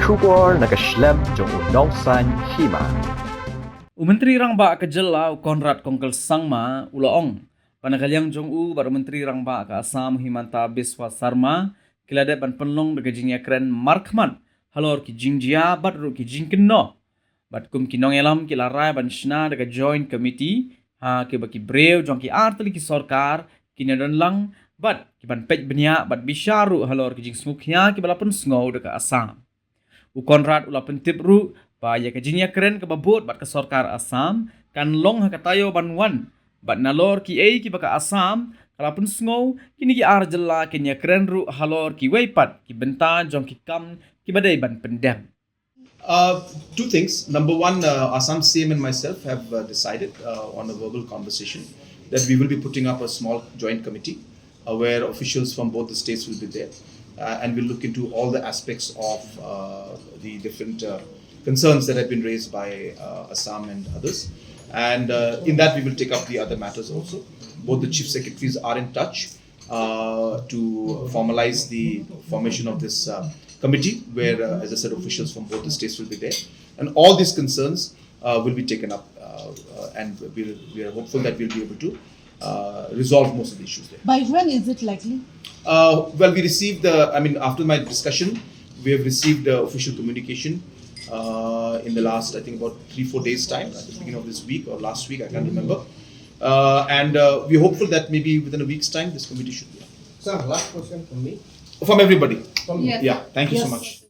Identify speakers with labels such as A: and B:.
A: Shubor nakaslem jong unongsan Hima.
B: Menteri Rangba ke Jela Conrad kongkel sangma ulaong. Panagalyang jong baru Menteri Rangba ke Assam Himanta Biswa Sarma kilade ban penlong de gajinya keren markman halor ki jingjia bat ru ki jingkeno. Bat kum kinong elam kilarai ban shna de joint committee ha ke baki breu jong ki artli ki sorkar kinadon lang bat ki ban pej benya bat bisharu halor ki jing smuknya ki balapun sngow de Assam. Conrad ula pentip ru pa ya kajinya keren ke babot bat ke sorkar Assam kan long ha katayo banwan bat nalor ki ei ki baka Assam kalapun sngow kini ki arjela kenya keren ru halor ki weipat ki benta jong ki kam ki badai ban pendem.
C: Two things. Number one, Assam CM and myself have decided on a verbal conversation that we will be putting up a small joint committee where officials from both the states will be there. And we'll look into all the aspects of the different concerns that have been raised by Assam and others. And in that, we will take up the other matters also. Both the chief secretaries are in touch to formalize the formation of this committee, where, as I said, officials from both the states will be there. And all these concerns will be taken up, and we are hopeful that we'll be able to resolve most of the issues there.
D: By when is it likely?
C: Well, we received after my discussion, we have received official communication in the last, I think, about 3-4 days' time, at the beginning of this week or last week, I can't remember. And we're hopeful that maybe within a week's time, this committee should be.
E: Sir, last question from me.
C: From everybody.
E: From
D: Yes.
C: Yeah, thank you so
D: Yes.
C: much.